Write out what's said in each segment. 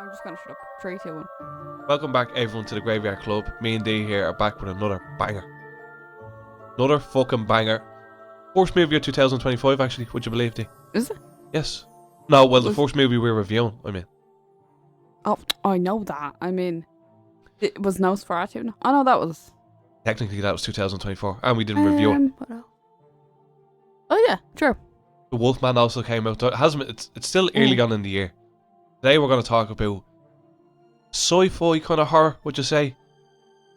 I'm just gonna shut up. 3, 2, 1. Welcome back, everyone, to the Graveyard Club. Me and Dee here are back with another banger. Another fucking banger. First movie of 2025, actually. Would you believe, Dee? Is it? Yes. No, well, the first movie we're reviewing, I mean. Oh, I know that. I mean, it was Nosferatu. No? Oh no, that was. Technically, that was 2024, and we didn't review it. What else? Oh yeah, true. The Wolfman also came out. It's still early on in the year. Today we're going to talk about sci-fi kind of horror, would you say?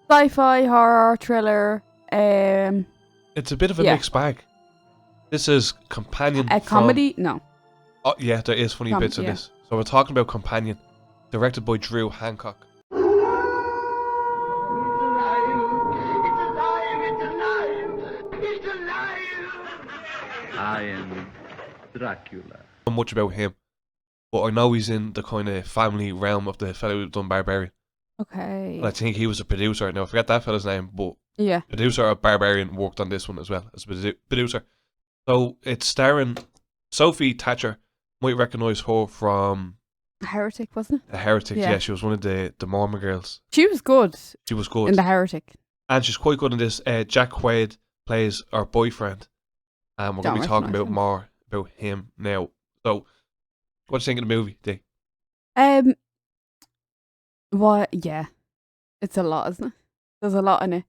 Sci-fi, horror, thriller. It's a bit of a mixed bag. This is Companion. A comedy? No. Oh yeah, there is funny bits in this. So we're talking about Companion, directed by Drew Hancock. I am Dracula. Not much about him, but I know he's in the kind of family realm of the fellow who done Barbarian. Okay. And I think he was a producer. Now I forget that fella's name, but Yeah. producer of Barbarian worked on this one as well as producer. So it's starring Sophie Thatcher. Might recognise her from Heretic, wasn't it? The Heretic. Yeah. Yeah, she was one of the Mormon girls. She was good She was good. in The Heretic. And she's quite good in this. Jack Quaid plays our boyfriend. And we're going to be talking about more about him now. So, what do you think of the movie, Dee? What? Yeah. It's a lot, isn't it? There's a lot in it.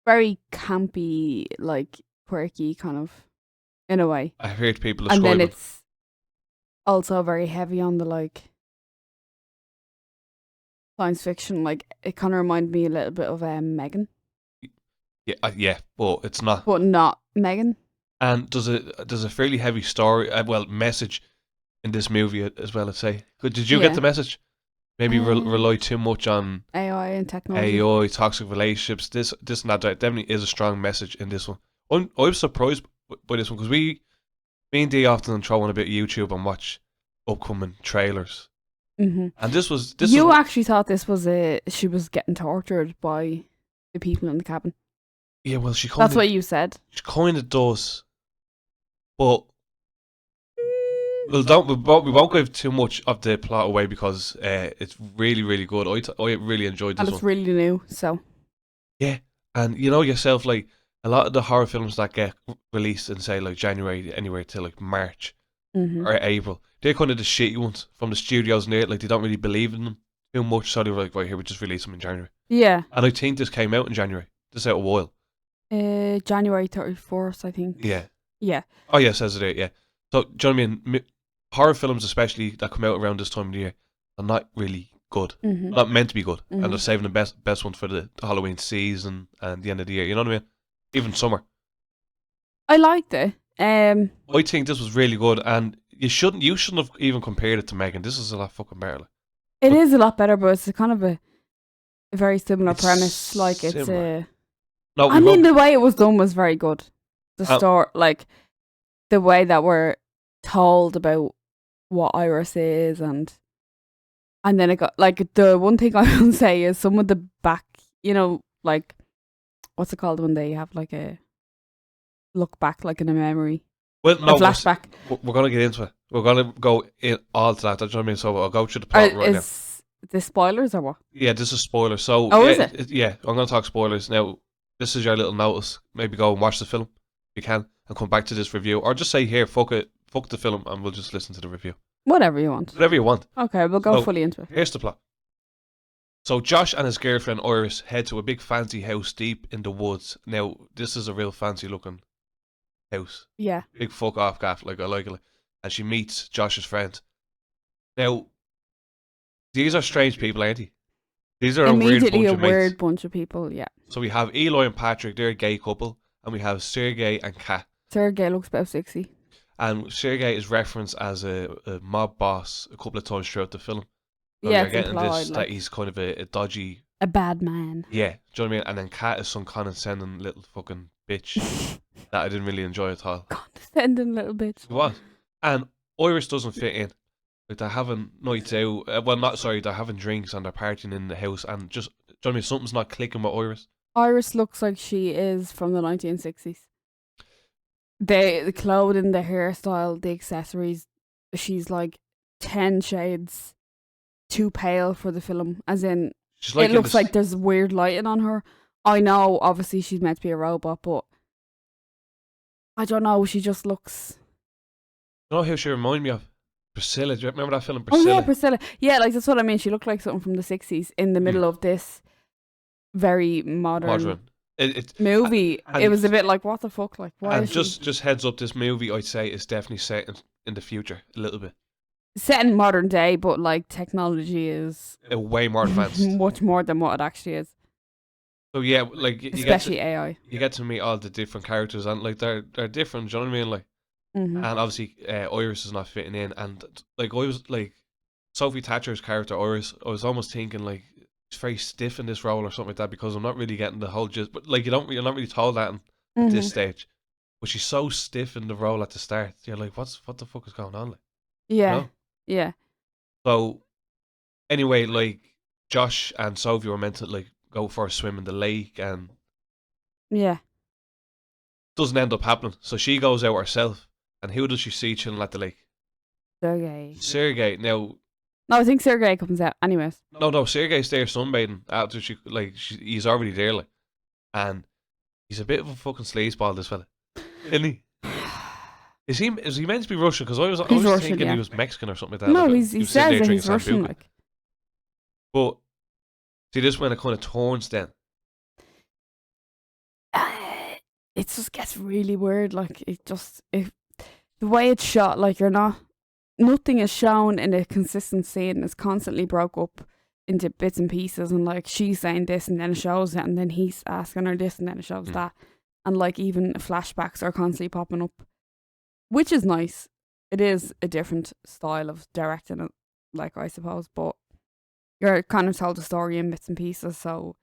Very campy, like, quirky kind of, in a way. I heard people And describe then it. it's also very heavy on the, like, science fiction. Like, it kind of reminded me a little bit of Megan. Yeah, but it's not. But not Megan. And there's a fairly heavy story, message in this movie as well, I'd say. Did you get the message? Maybe rely too much on AI and technology. AI, toxic relationships, this and that. There definitely is a strong message in this one. I'm surprised by this one because me and Dee often throw on a bit of YouTube and watch upcoming trailers. Mm-hmm. And this You actually thought this was she was getting tortured by the people in the cabin. Yeah, well, she kind of... That's what you said. She kind of does. But... Well, we won't give too much of the plot away because it's really, really good. I really enjoyed this one. And it's really new, so... Yeah, and you know yourself, like, a lot of the horror films that get released in, say, like, January, anywhere till, like, March or April, they're kind of the shitty ones from the studios and like, they don't really believe in them too much, so they were like, right, here, we just release them in January. Yeah. And I think this came out in January. This out a while. January 31st, I think. Yeah. Yeah. Oh, yeah, it says it, yeah. So, do you know what I mean? Horror films, especially, that come out around this time of the year, are not really good. Not meant to be good. And they're saving the best ones for the Halloween season and the end of the year. You know what I mean? Even summer. I liked it. I think this was really good, and you shouldn't have even compared it to Megan. This is a lot fucking better. It is a lot better, but it's kind of a very similar premise. Like, it's a... No, I mean, the way it was done was very good. The story, like, the way that we're told about what Iris is, and then it got, like, the one thing I will say is some of the back, you know, like, what's it called when they have, like, a look back, like, in a memory? Well, no, a flashback. We're going to get into it. We're going to go in all to that. That's what I mean. So I'll go through the plot right now. Is this spoilers or what? Yeah, this is spoilers. So, is it? Yeah, I'm going to talk spoilers. Now, this is your little notice. Maybe go and watch the film if you can and come back to this review. Or just say, here, fuck it, fuck the film, and we'll just listen to the review. Whatever you want. Whatever you want. Okay, we'll go fully into it. Here's the plot. So Josh and his girlfriend Iris head to a big fancy house deep in the woods. Now, this is a real fancy looking house. Yeah. Big fuck off gaff, like I like it. And she meets Josh's friend. Now, these are strange people, ain't they? These are immediately a weird bunch of people, yeah. So we have Eli and Patrick, they're a gay couple, and we have Sergey and Kat. Sergey looks about 60. And Sergey is referenced as a mob boss a couple of times throughout the film. So yeah, you're getting implied, this, that he's kind of a dodgy... A bad man. Yeah, do you know what I mean? And then Kat is some condescending little fucking bitch that I didn't really enjoy at all. Condescending little bitch. What? And Iris doesn't fit in. Like, they're having nights out. They're having drinks and they're partying in the house, and just, do you know what I mean? Something's not clicking with Iris. Iris looks like she is from the 1960s. The clothing, the hairstyle, the accessories. She's like 10 shades too pale for the film. As in, She's like it in looks this- like there's weird lighting on her. I know, obviously, she's meant to be a robot, but I don't know. She just looks. You know who she remind me of? Priscilla. Do you remember that film, Oh Priscilla? yeah, Priscilla. Yeah, like that's what I mean. She looked like something from the 60s in the middle of this very modern It, movie. and- It was a bit like, what the fuck? Like, why and is just heads up, this movie I'd say is definitely set in the future a little bit. she set in modern day, but like technology is Way more advanced. much more than what it actually is, So yeah, like you get especially to, AI. you get to meet all the different characters, and like they're different. Do you know what I mean? Like, Hmm. and obviously Iris is not fitting in, and like I was like Sophie Thatcher's character Iris, I was almost thinking like she's very stiff in this role or something like that, because I'm not really getting the whole gist. But like you're not really told that at this stage. But she's so stiff in the role at the start. You're like, what the fuck is going on? Like, Yeah, you know? yeah, So anyway, like Josh and Sophie were meant to like go for a swim in the lake, and yeah. doesn't end up happening. So she goes out herself, and who does she see chilling at the lake? Sergey. Sergey. Now, No, I think Sergey comes out. Anyways, no, Sergey's there sunbathing after he's already there, like, and he's a bit of a fucking sleazeball, this fella, isn't he? Is he meant to be Russian? Because I was He's Russian, thinking yeah. he was Mexican or something like that. no, like, he was sitting says there that drinking he's Russian. Sambuca. Like, But see, this when it kind of turns then. it just gets really weird. Like the way it's shot, like nothing is shown in a consistent scene. It's constantly broke up into bits and pieces, and like she's saying this, and then it shows it, and then he's asking her this, and then it shows that, and like even flashbacks are constantly popping up, which is nice. It is a different style of directing it, like I suppose, but you're kind of told the story in bits and pieces. So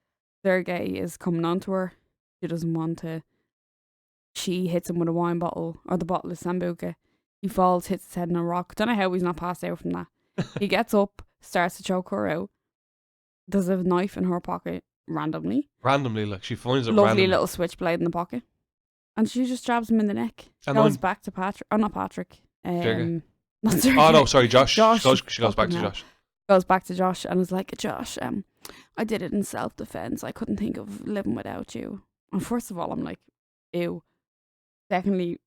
Sergey is coming on to her. She doesn't want to. She hits him with a wine bottle, or the bottle of Sambuca. He falls, hits his head on a rock. Don't know how he's not passed out from that. He gets up, starts to choke her out. There's a knife in her pocket randomly. Randomly, like she finds it Lovely randomly. little switchblade in the pocket. And she just jabs him in the neck. And Goes I'm- back to Patrick. Oh, not Patrick. Sergey. Not Sergey. Oh no, sorry, Josh. Josh, She goes back to fucking hell. Josh. Goes back to Josh and is like, Josh, I did it in self-defense. I couldn't think of living without you. And first of all, I'm like, ew. Secondly,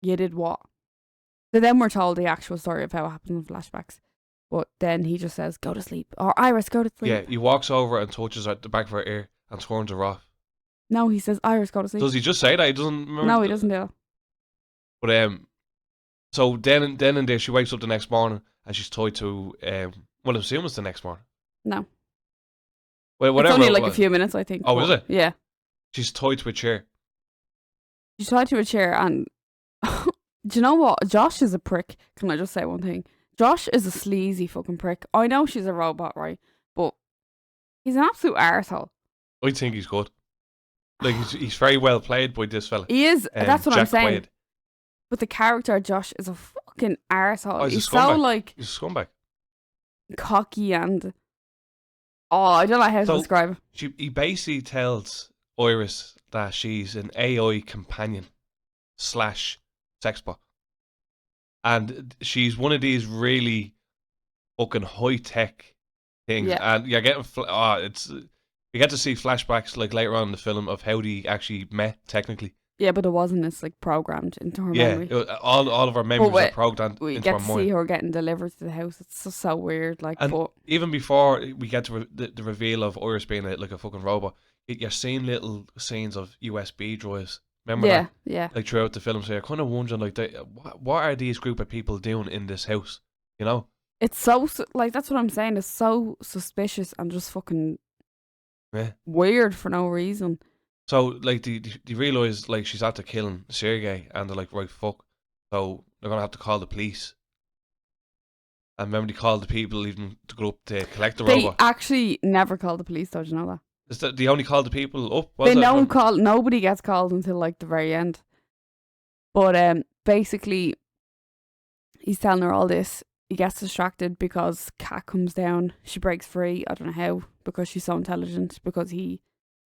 you did what? So then we're told the actual story of how it happened in flashbacks. But then he just says, go to sleep. Or Iris, go to sleep. Yeah, he walks over and touches her at the back of her ear and turns her off. No, he says, Iris, go to sleep. Does he just say that? He doesn't remember. No, he doesn't do that. But so then and there, she wakes up the next morning and she's tied to well, I'm assuming it's the next morning. No. Well, whatever. It's only it like a was. few minutes, I think. Oh, but is it? Yeah. She's tied to a chair. She's tied to a chair and do you know what? Josh is a prick. Can I just say one thing? Josh is a sleazy fucking prick. I know she's a robot, right? But he's an absolute arsehole. I think he's good. Like he's very well played by this fella. He is. That's what I'm Jack saying. Quaid. But the character of Josh is a fucking arsehole. Oh, he's a He's so scumbag. like He's a scumbag. cocky and I don't know how to So- describe it. He basically tells Iris that she's an AI companion / sex bot. And she's one of these really fucking high tech things. Yeah. And you're getting you get to see flashbacks like later on in the film of how they actually met technically. Yeah, but it wasn't. It's like programmed into her Yeah, memory. all of our memories wait, are programmed We into get our to mind. see her getting delivered to the house. It's so weird. Like, And but even before we get to the reveal of Iris being like a fucking robot, you're seeing little scenes of USB drives. Remember yeah, that? yeah. Like throughout the film, so you're kind of wondering, like, what are these group of people doing in this house? You know? It's so like that's what I'm saying. It's so suspicious and just fucking Yeah. weird for no reason. So like, they realise like she's after killing Sergey, and they're like, right, fuck. So they're gonna have to call the police. And remember, they called the people even to go up to collect the They robot. actually never call the police, though. Do you know that? Is that they only called the people up? Was They it? don't call. Nobody gets called until like the very end. But basically, he's telling her all this. He gets distracted because Kat comes down. She breaks free. I don't know how, because she's so intelligent. Because he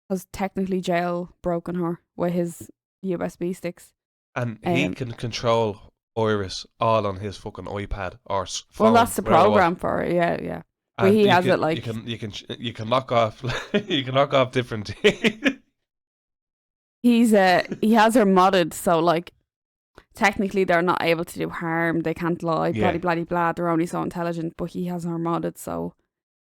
has technically jailbroken her with his USB sticks. And he Um, can control Iris all on his fucking iPad or Well, phone, that's the whatever it was. program for it. Yeah, yeah. But he you has can, it like you can knock off you can knock off different. he has her modded, so like technically they're not able to do harm. They can't lie. Yeah. Blah blah blah. They're only so intelligent. But he has her modded, so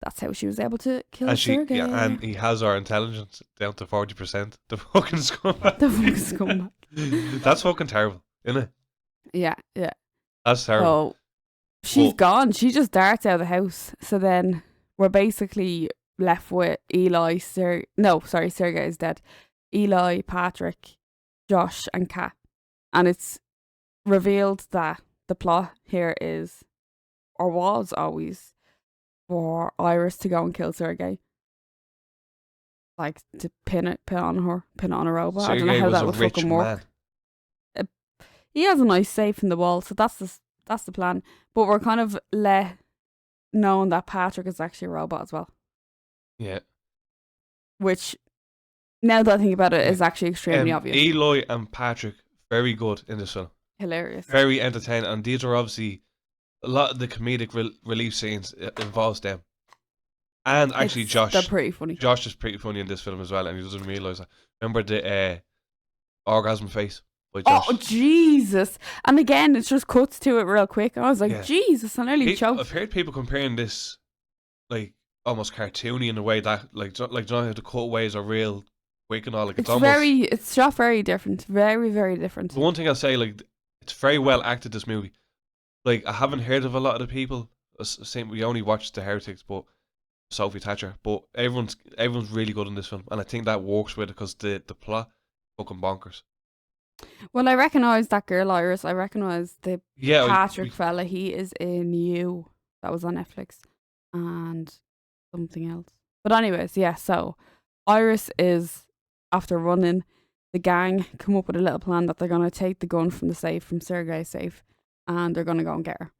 that's how she was able to kill Sergei. And he has our intelligence down to 40%. The fucking scumbag. The fucking scumbag. That's fucking terrible, isn't it? Yeah, yeah. That's terrible. So she's But- gone. She just darts out of the house. So then we're basically left with Eli. Sergei is dead. Eli, Patrick, Josh, and Kat. And it's revealed that the plot here is, or was always, for Iris to go and kill Sergei. Like to pin it on a robot. I don't know Sergei how was that a would rich fucking work. man. He has a nice safe in the wall, so that's the plan. But we're kind of knowing that Patrick is actually a robot as well. Yeah. Which, now that I think about it, is actually extremely obvious. Eloy and Patrick, very good in this film. Hilarious. Very entertaining. And these are obviously, a lot of the comedic relief scenes involves them. And actually Josh. They're pretty funny. Josh is pretty funny in this film as well, and he doesn't realise that. Remember the orgasm face by Josh? Oh, Jesus. And again, it just cuts to it real quick. I was like, Yeah. Jesus, I nearly choked. I've heard people comparing this, like, almost cartoony in a way that, like you know how the cutaways are real quick and all. Like, it's almost... It's shot very different. Very, very different. The one thing I'll say, like, it's very well acted, this movie. Like, I haven't heard of a lot of the people. We only watched The Heretics, but Sophie Thatcher, but everyone's really good in this film, and I think that works with it because the plot fucking bonkers. Well, I recognise that girl Iris. I recognise the Yeah, Patrick fella. He is in You. That was on Netflix, and something else. But anyways, yeah. So Iris is, after running, the gang come up with a little plan that they're gonna take the gun from the safe, from Sergei's safe, and they're gonna go and get her.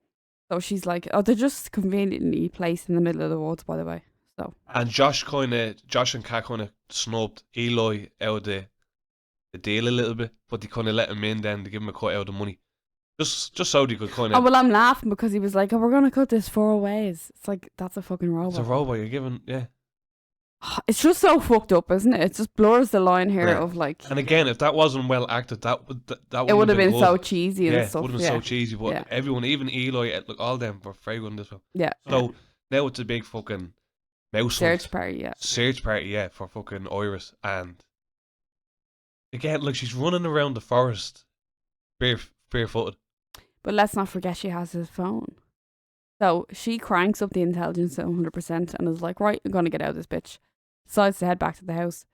So she's like, they're just conveniently placed in the middle of the woods, by the way. So. And Josh and Kat kind of snubbed Eloy out of the deal a little bit, but they kind of let him in then to give him a cut out of the money. Just so they could kind of... Oh, well, I'm laughing because he was like, we're going to cut this 4 ways. It's like, that's a fucking robot. It's a robot, you're giving... Yeah. It's just so fucked up, isn't it? It just blurs the line here of like... And again, if that wasn't well acted, that would it would have been good. so cheesy and stuff. It would have been so cheesy, but everyone, even Eloy, look, all them were very good in this film. Yeah. So now it's a big fucking mouse search party, yeah. Search party, yeah, for fucking Iris. And again, like, she's running around the forest barefooted. But let's not forget she has his phone. So she cranks up the intelligence at 100% and is like, right, I'm going to get out of this bitch. Decides to head back to the house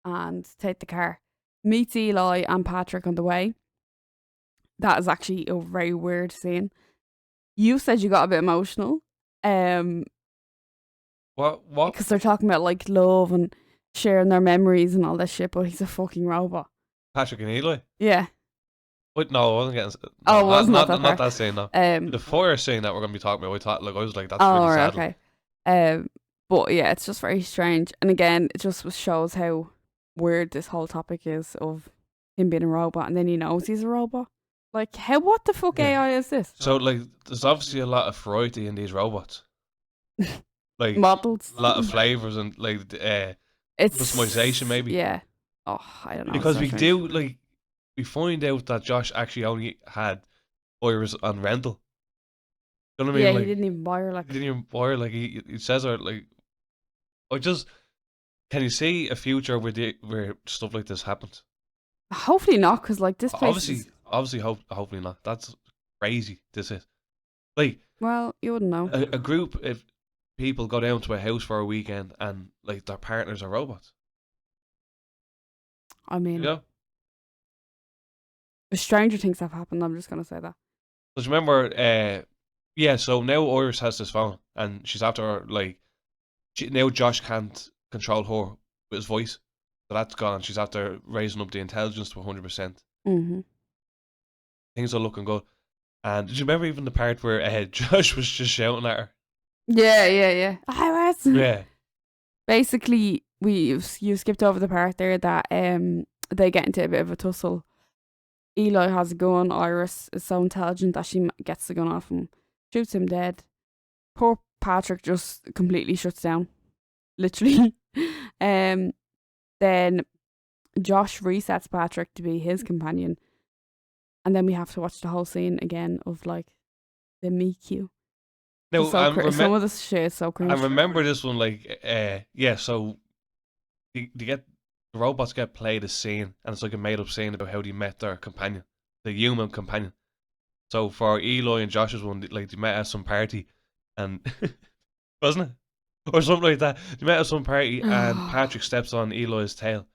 and take the car. Meets Eli and Patrick on the way. That is actually a very weird scene. You said you got a bit emotional. What? Because they're talking about like love and sharing their memories and all this shit, but he's a fucking robot. Patrick and Eli? Yeah. Wait, no, I wasn't getting... No, oh, it wasn't not that scene, no. The fire scene that we're going to be talking about, I was like, that's really sad. Okay. But yeah, it's just very strange. And again, it just shows how weird this whole topic is of him being a robot, and then he knows he's a robot. Like, what the fuck AI is this? So, like, there's obviously a lot of variety in these robots. Like, models. A lot of flavours and, like, it's customization, maybe. Yeah. Oh, I don't know. Because we find out that Josh actually only had Iris on rental. You know what I mean? Yeah, like, he didn't even buy her. He didn't even buy her. Like, he says her, like... Can you see a future where stuff like this happens? Hopefully not, because, like, this place hopefully not. That's crazy, this is. Like... Well, you wouldn't know. A group of people go down to a house for a weekend and, like, their partners are robots. I mean... You know? Stranger things have happened, I'm just going to say that. Because remember, so now Iris has this phone, and she's after, like, now Josh can't control her with his voice, so that's gone. She's after raising up the intelligence to 100%. Mm-hmm. Things are looking good. And did you remember even the part where Josh was just shouting at her? Yeah. Iris! Yeah. Basically, you skipped over the part there that they get into a bit of a tussle. Eli has a gun. Iris is so intelligent that she gets the gun off him, shoots him dead. Poor Patrick just completely shuts down. Literally. Then Josh resets Patrick to be his companion. And then we have to watch the whole scene again of like the meet cute. Now, Some of this shit is so cringe. I remember this one, like, so the robots get played a scene, and it's like a made-up scene about how they met their companion, the human companion. So for Eloy and Josh's one, like, they met at some party, and wasn't it? Or something like that. They met at some party, and Patrick steps on Eloy's tail.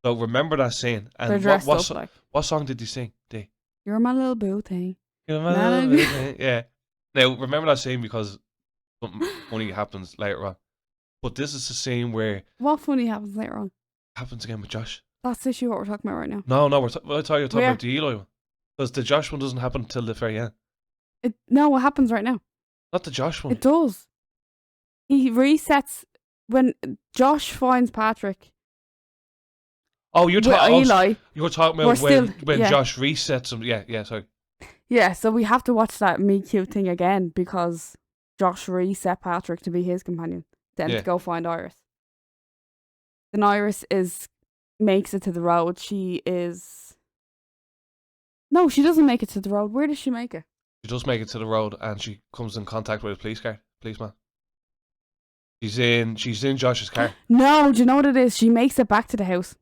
So remember that scene. And They're dressed up like. What song did they sing? You're my little boo thing. You're my little boo thing. Yeah. Now, remember that scene because something funny happens later on. But this is the scene where... What funny happens later on? Happens again with Josh. That's the issue what we're talking about right now. No, I thought you were talking about the Eloy one. Because the Josh one doesn't happen until the very end. No, what happens right now? Not the Josh one. It does. He resets... When Josh finds Patrick... Oh, you're talking... Eli. You're talking about when Josh resets him. Yeah, sorry. Yeah, so we have to watch that meet cute thing again because Josh reset Patrick to be his companion. Then to go find Iris. Then Iris makes it to the road. No, she doesn't make it to the road. Where does she make it? She does make it to the road and she comes in contact with a policeman. She's in Josh's car. No, do you know what it is? She makes it back to the house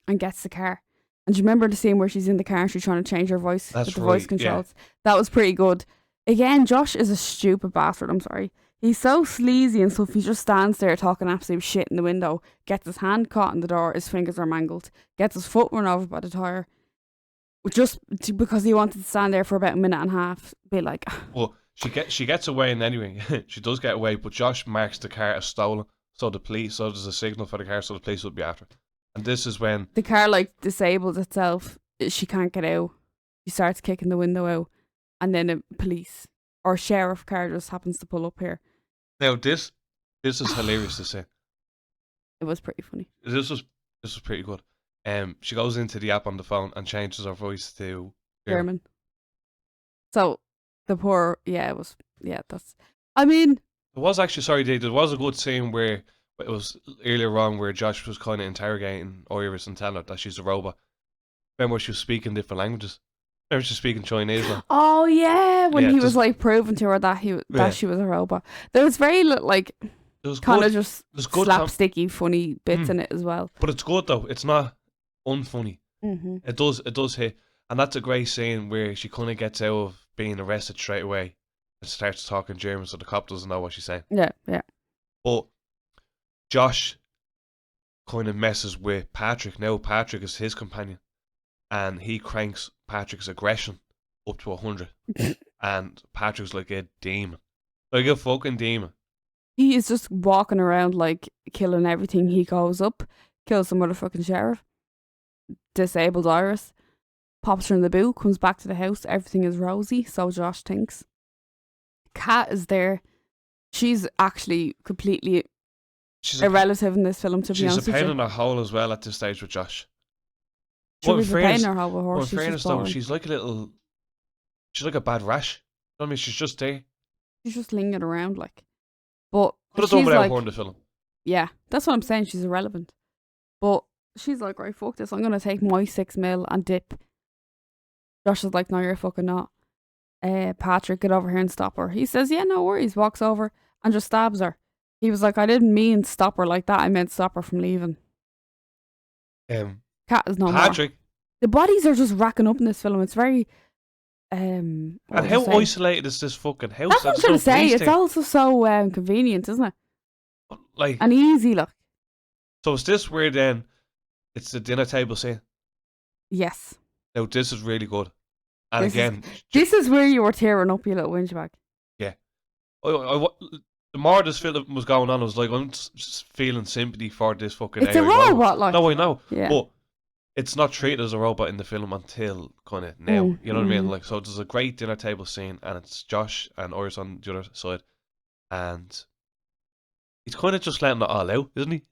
and gets the car. And do you remember the scene where she's in the car and she's trying to change her voice with the voice controls? Yeah. That was pretty good. Again, Josh is a stupid bastard, I'm sorry. He's so sleazy and stuff. He just stands there talking absolute shit in the window, gets his hand caught in the door, his fingers are mangled, gets his foot run over by the tyre. Just because he wanted to stand there for about a minute and a half, be like... Well, she gets away in anyway. She does get away, but Josh marks the car as stolen. So there's a signal for the car, so the police would be after it. And this is when... The car, like, disables itself. She can't get out. She starts kicking the window out. And then a police or sheriff car just happens to pull up here. Now, this is hilarious to say. It was pretty funny. This was pretty good. She goes into the app on the phone and changes her voice to... German. So, the poor... Yeah, it was... Yeah, that's... I mean... It was actually... there was a good scene where... It was earlier on where Josh was kind of interrogating Iris and telling her that she's a robot. Remember she was speaking different languages? Remember she was speaking Chinese now? Oh yeah, when he was like proving to her that she was a robot. There was very like kind of just slapsticky funny bits in it as well. But it's good though. It's not unfunny. Mm-hmm. It does hit, and that's a great scene where she kind of gets out of being arrested straight away and starts talking German, so the cop doesn't know what she's saying. Yeah. But Josh kind of messes with Patrick. Now Patrick is his companion, and he cranks Patrick's aggression up to 100. And Patrick's like a demon, like a fucking demon. He is just walking around like killing everything he goes up. Kills the motherfucking sheriff. Disabled Iris. Pops her in the boot. Comes back to the house. Everything is rosy. So Josh thinks. Kat is there. She's actually completely... She's a relative in this film, to be honest with you. She's a pain in her hole as well at this stage with Josh. She'll be a pain in her hole with her. Well, in fairness though, she's like a bad rash. You know what I mean? She's just there. She's just lingering around, like. But could have done without her in the film. Yeah, that's what I'm saying. She's irrelevant. But she's like, right, fuck this. I'm going to take my 6 mil and dip. Josh is like, no, you're fucking not. Patrick, get over here and stop her. He says, yeah, no worries. Walks over and just stabs her. He was like, I didn't mean stop her like that. I meant stop her from leaving. Kat is no Patrick. More. The bodies are just racking up in this film. It's very... and how isolated is this fucking house? That's what I'm trying to say. It's also so convenient, isn't it? Like, and easy, look. So is this where then it's the dinner table scene? Yes. Now this is really good. And this is where you were tearing up, you little whinge bag. Yeah. The more this film was going on, I was like, I'm just feeling sympathy for this fucking It's a robot, like. No, I know. Yeah. But it's not treated as a robot in the film until kind of now. You know what I mean? Like, so there's a great dinner table scene, and it's Josh and Iris on the other side, and he's kind of just letting it all out, isn't he?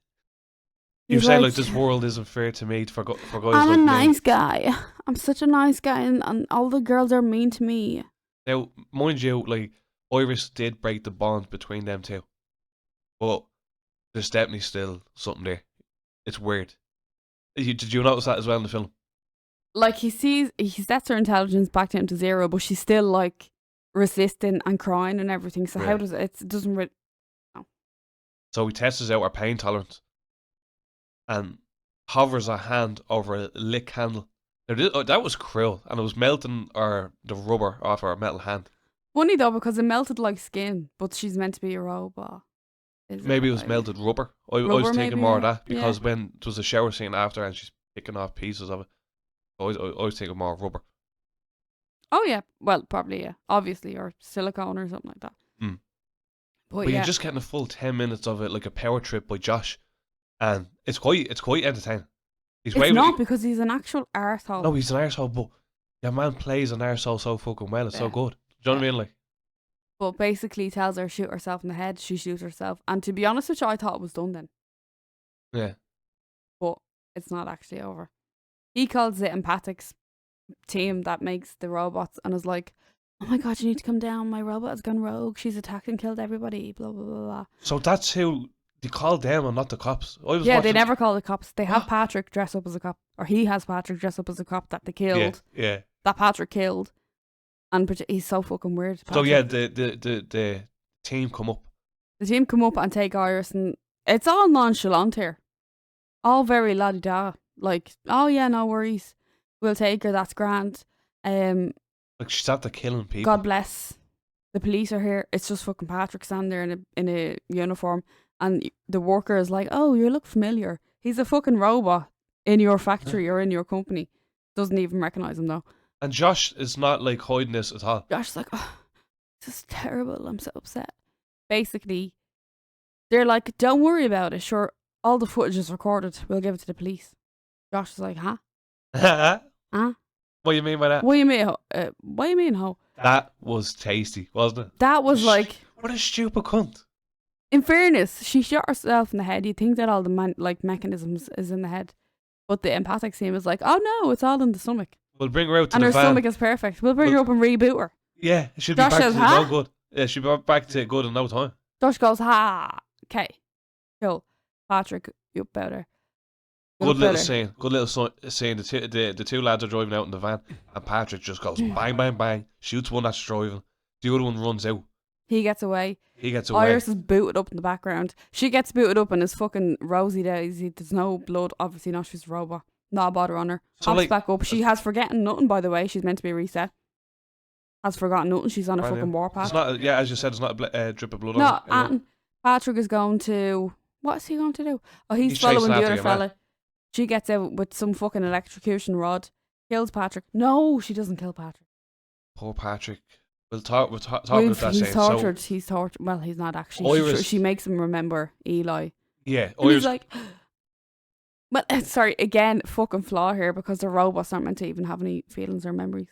You say like this world isn't fair to me for guys I'm like a nice guy. I'm such a nice guy, and all the girls are mean to me. Now, mind you, like Iris did break the bond between them two, but there's definitely still something there. It's weird. Did you notice that as well in the film? Like he sets her intelligence back down to 0, but she's still like resisting and crying and everything. So how Yeah. does it doesn't really. So he tests out her pain tolerance and hovers a hand over a lit candle. That was cruel, and it was melting the rubber off her metal hand. Funny though, because it melted like skin, but she's meant to be a robot. Maybe it was melted rubber. I was Rubber, thinking maybe, more of yeah. that because when there was a shower scene after and she's picking off pieces of it, I was thinking more of rubber. Oh yeah, well probably yeah, obviously, or silicone or something like that. Mm. But But yeah, you're just getting a full 10 minutes of it, like a power trip by Josh, and it's quite entertaining. it's not because he's an actual arsehole. No, he's an arsehole, but your man plays an arsehole so fucking well. It's so Yeah. good. Do you know what I mean? Like, But basically tells her shoot herself in the head. She shoots herself, and to be honest with you, I thought it was done then, yeah. but it's not actually over. He calls the Empathics team that makes the robots and is like, "Oh my god, you need to come down. My robot has gone rogue. She's attacked and killed everybody." Blah blah blah blah. So that's who they call them and not the cops. I was Yeah, they watching- never call the cops. They have What? Patrick dress up as a cop, or he has Patrick dress up as a cop that they killed. Yeah. That Patrick killed, and he's so fucking weird. So Patrick. yeah, the team come up. The team come up and take Iris, and it's all nonchalant here. All very la-di-da. Like, oh yeah, no worries. We'll take her, that's grand. Like she's after killing people. God bless. The police are here. It's just fucking Patrick standing there in a uniform, and the worker is like, "Oh, you look familiar." He's a fucking robot in your factory or in your company. Doesn't even recognise him though. And Josh is not like hiding this at all. Josh's like, "Oh, this is terrible. I'm so upset." Basically, they're like, "Don't worry about it. Sure, all the footage is recorded. We'll give it to the police." Josh is like, "Huh? Huh? What do you mean by that? What do you mean? What do you mean? How?" That was tasty, wasn't it? That was like, What a stupid cunt. in fairness, she shot herself in the head. You'd think that all the mechanisms is in the head, but the empathic team is like, "Oh no, it's all in the stomach, We'll bring her out to and the her van. stomach is perfect. We'll bring her up and reboot her." Yeah, it should be Josh back says, to "Huh?" no good. Yeah, she'll be back to good in no time. Josh goes, "Ha, okay, cool, Patrick, you better." Good little scene. Good little scene. The two lads are driving out in the van, and Patrick just goes bang, bang, bang, shoots one that's driving. The other one runs out. He gets away. He gets away. Iris is booted up in the background. She gets booted up and is fucking rosy daisy. There's no blood. Obviously not. She's a robot. Not a bother on her. So, Hops like- back up. She has forgotten nothing, by the way. She's meant to be reset. Has forgotten nothing. She's on a Right, fucking yeah. warpath. It's not. Yeah, as you said, it's not a drip of blood. No, on it, anyway. and Patrick is going to... What is he going to do? Oh, he's He's following chasing the after other your man. fella. She gets out with some fucking electrocution rod. Kills Patrick. No, she doesn't kill Patrick. Poor Patrick. We'll talk about that He's scene. tortured. He's tortured. Well, he's not actually. Iris- She makes him remember Eli. Yeah, And Iris, he's like, well, sorry, again, fucking flaw here because the robots aren't meant to even have any feelings or memories.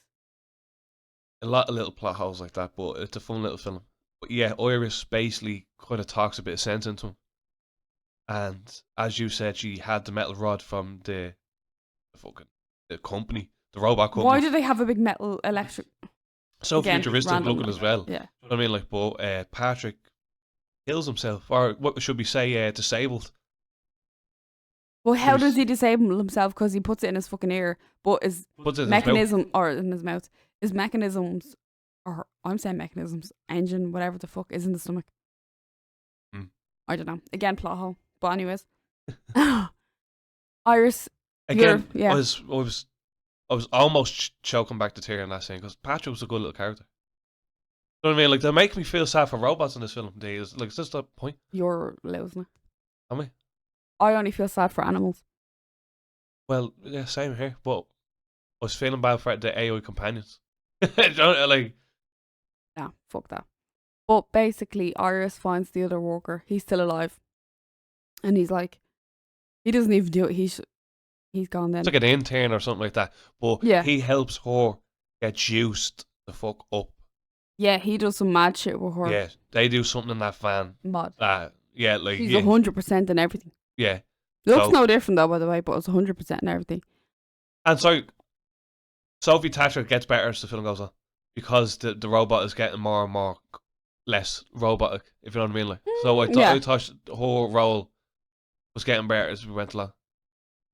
a lot of little plot holes like that, but it's a fun little film. But yeah, Iris basically kind of talks a bit of sense into him. And as you said, she had the metal rod from the company, the robot company. Why do they have a big metal electric? So Again, futuristic random. looking as well. Yeah. You know what I mean? Like, but Patrick kills himself, or what should we say, disabled. Well, how There's- does he disable himself? Because he puts it in his fucking ear, but his Puts it in his mouth. mechanism, or in his mouth, his mechanisms, or I'm saying mechanisms, engine, whatever the fuck, is in the stomach. Hmm. I don't know. Again, plot hole. But anyways, Iris, Again, yeah. I was almost choking back the tear in that scene because Patrick was a good little character. You know what I mean? Like, they make me feel sad for robots in this film. Is this the point? you're losing it. Am I? I only feel sad for animals. Well, yeah, same here. But I was feeling bad for the AI companions. You know, like, Nah, fuck that. But basically, Iris finds the other worker. He's still alive. And he's like, he doesn't even do it. He's gone then. it's like an intern or something like that. But Yeah. he helps her get juiced the fuck up. Yeah, he does some mad shit with her. Yeah, they do something in that van. Mad. Yeah, like, He's yeah, 100% in everything. yeah. Looks So- no different though, by the way, but it's 100% in everything. And so Sophie Thatcher gets better as the film goes on because the robot is getting more and more less robotic, if you know what I mean. Like, so Yeah. I thought the whole role was getting better as we went along,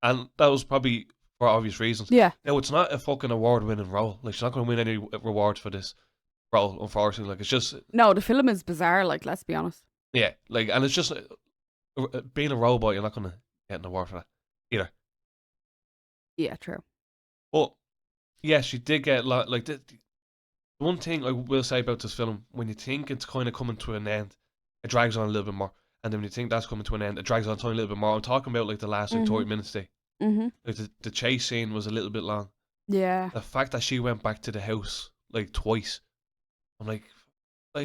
and that was probably for obvious reasons. Yeah. Now it's not a fucking award-winning role. Like she's not going to win any rewards for this role, unfortunately. Like it's just No, the film is bizarre. Like, let's be honest. yeah, like and it's just being a robot. You're not going to get an award for that either. Yeah, true. But yeah, she did get a lot. Like the one thing I will say about this film, when you think it's kind of coming to an end, it drags on a little bit more. And then when you think that's coming to an end, it drags on a little bit more. I'm talking about like the last like 30 minutes there. Like the chase scene was a little bit long. Yeah. The fact that she went back to the house like twice, I'm like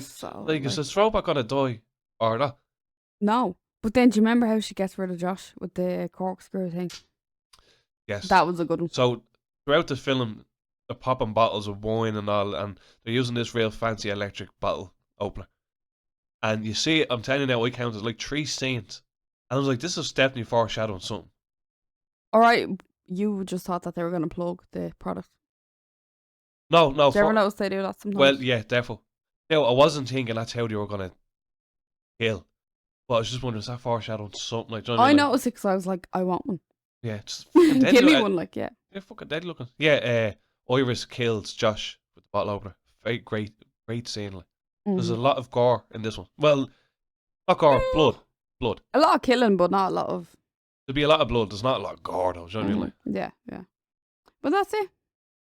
So, is this robot gonna die or not? No. But then do you remember how she gets rid of Josh with the corkscrew thing? Yes. That was a good one. So throughout the film, they're popping bottles of wine and all, and they're using this real fancy electric bottle opener. And you see it, I'm telling you now, I counted like 3 scenes. And I was like, this is definitely foreshadowing something. Alright, you just thought that they were going to plug the product. No. Do you ever notice they do that sometimes? Well, yeah, definitely. No, I wasn't thinking that's how they were going to kill. But I was just wondering, is that foreshadowing something? Like, do you know what I mean? Like, noticed it because I was like, I want one. yeah, just fucking deadly. Give me one, like, yeah. Yeah, fucking dead looking. Yeah, Iris kills Josh with the bottle opener. Very great scene. Like. There's a lot of gore in this one. Well, not gore, blood. A lot of killing, but not a lot of... There'd be a lot of blood. There's not a lot of gore, though. Do you know what I mean? Like, Yeah. But that's it.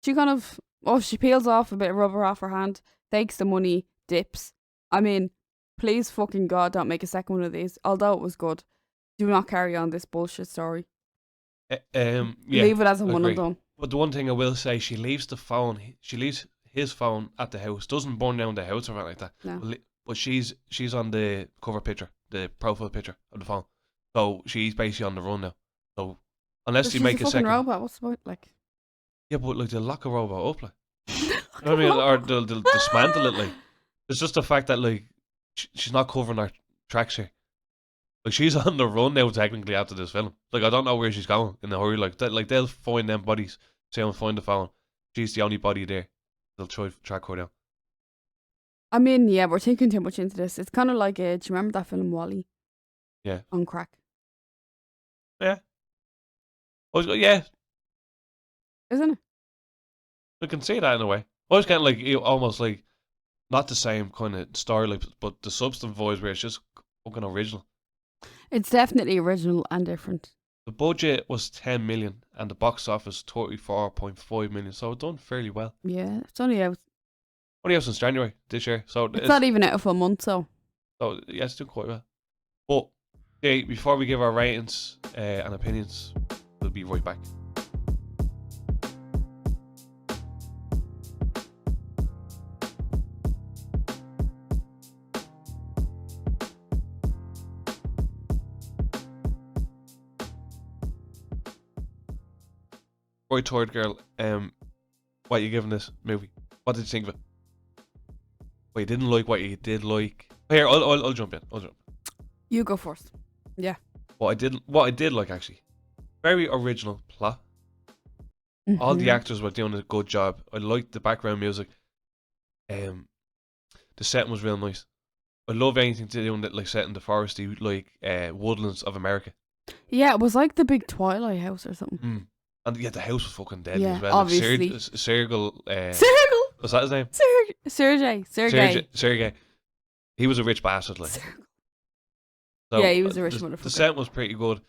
She kind of... Oh, she peels off a bit of rubber off her hand, takes the money, dips. I mean, please fucking God, don't make a second one of these. Although it was good. Do not carry on this bullshit story. yeah. Leave it as a one agree. and done. But the one thing I will say, she leaves the phone. She leaves his phone at the house. Doesn't burn down the house or anything like that. No. But she's on the cover picture, the profile picture of the phone. So she's basically on the run now. So unless But you she's make a a fucking second, robot. What's the point? Like... yeah, but like they'll lock a robot up, like. You know what I mean? Or they'll dismantle it, like. It's just the fact that like she's not covering her tracks here. Like she's on the run now, technically, after this film. Like I don't know where she's going in the hurry. Like they'll find them bodies, say and find the phone. She's the only body there. They'll try to track her down. I mean, yeah, we're thinking too much into this. It's kind of like, do you remember that film Wall-E? Yeah. On crack. Yeah. Yeah, Isn't it? I can see that in a way. I was getting like almost like not the same kind of story, like, but the substance voice where it's just fucking original. It's definitely original and different. The budget was 10 million and the box office 34.5 million, so it done fairly well. Yeah, it's only out. Only out since January this year, so It's not even out for a month, so. So yeah, it's doing quite well. But yeah, before we give our ratings and opinions, we'll be right back. Right, Toad Girl, what are you giving this movie? What did you think of it? What you didn't like, what you did like? Here, I'll jump in. You go first. Yeah. What I did like, actually, very original plot. All the actors were doing a good job. I liked the background music. The setting was real nice. I love anything to do with like set in the foresty, like woodlands of America. Yeah, it was like the big Twilight house or something. And yeah, the house was fucking deadly Yeah, as well. obviously. Like, Sergei. Sergei! Was that his name? Sergei. He was a rich bastard, like. So, Yeah, he was a rich the motherfucker. set was pretty good.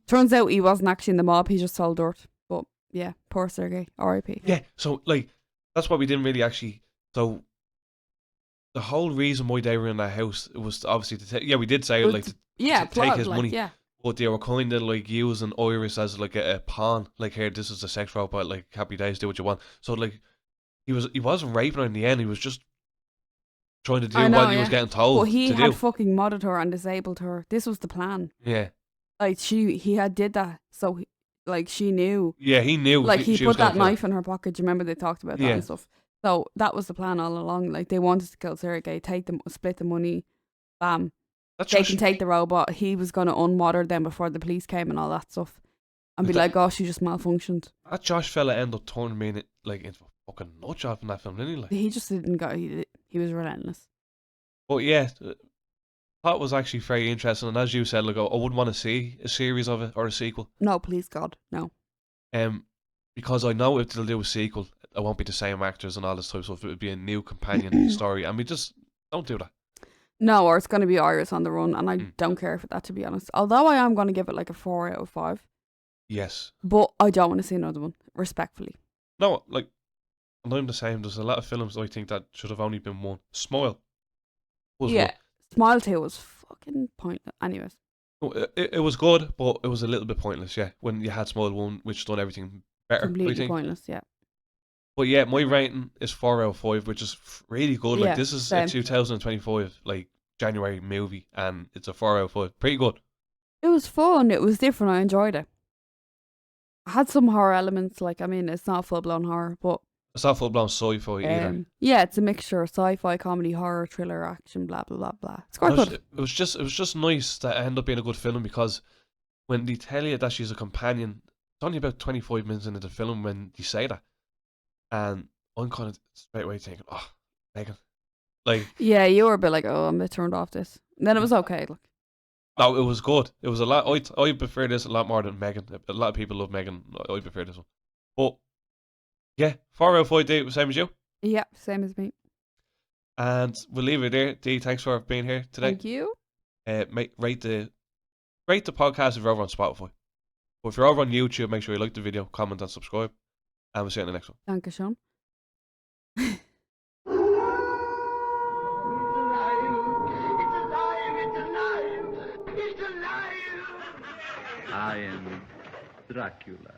Turns out he wasn't actually in the mob, he just sold dirt. But yeah, poor Sergei. R.I.P. Yeah, so like that's what we didn't really actually. So the whole reason why they were in that house was obviously to we did say But like yeah, to take his like, money. Yeah. But they were kind of like using Iris as like a pawn. Like, here, this is a sex robot. Like, happy days, do what you want. So like, he wasn't raping her in the end. He was just trying to do what he was getting told But he to had do. fucking modded her and disabled her. This was the plan. Yeah, Like he had did that, so like she knew. yeah, he knew. Like he she put was gonna that kill her. knife in her pocket. Do you remember they talked about that Yeah. and stuff? So that was the plan all along. Like they wanted to kill Sergei, split the money, bam. That's They just, can take the robot. He was gonna unmodder them before the police came and all that stuff, and be But like, "Oh, she just malfunctioned." that Josh fella ended up turning me into a fucking nut job in that film, didn't he? Like, He just didn't go. He was relentless. But yeah, that was actually very interesting. And as you said, like, I wouldn't want to see a series of it or a sequel. No, please God, no. Because I know if they'll do a sequel, it won't be the same actors and all this type of stuff. It would be a new companion story, and we just don't do that. No, or it's going to be Iris on the Run, and I don't care for that, to be honest. Although I am going to give it like a 4 out of 5. Yes. But I don't want to see another one, respectfully. No, like, and I'm the same. There's a lot of films I think that should have only been one. Smile was Yeah, one. Smile 2 was fucking pointless. Anyways. It was good, but it was a little bit pointless, yeah. When you had Smile 1, which done everything better, I Completely think. pointless, yeah. But yeah, my rating is 4 out of 5, which is really good. Like, Yeah, this is same. a 2025, like, January movie, and it's a 4 out of 5. Pretty good. It was fun. It was different. I enjoyed it. I had some horror elements. Like, I mean, it's not full-blown horror, but... It's not full-blown sci-fi either. Yeah, it's a mixture of sci-fi, comedy, horror, thriller, action, blah, blah, blah, blah. It's quite good. It was just nice that it ended up being a good film, because when they tell you that she's a companion, it's only about 25 minutes into the film when they say that. And I'm kind of straight away thinking, oh, Megan. Like, Yeah, you were a bit like, oh, I'm a bit turned off this. And then it was okay. Look. no, it was good. It was a lot. I prefer this a lot more than Megan. A lot of people love Megan. I prefer this one. But yeah, 4 out of 5, Dee, same as you. Yeah, same as me. And we'll leave it there. Dee, thanks for being here today. Thank you. Rate the podcast if you're over on Spotify. But if you're over on YouTube, make sure you like the video, comment, and subscribe. And we'll see you in the next one. Danke schön. I am Dracula.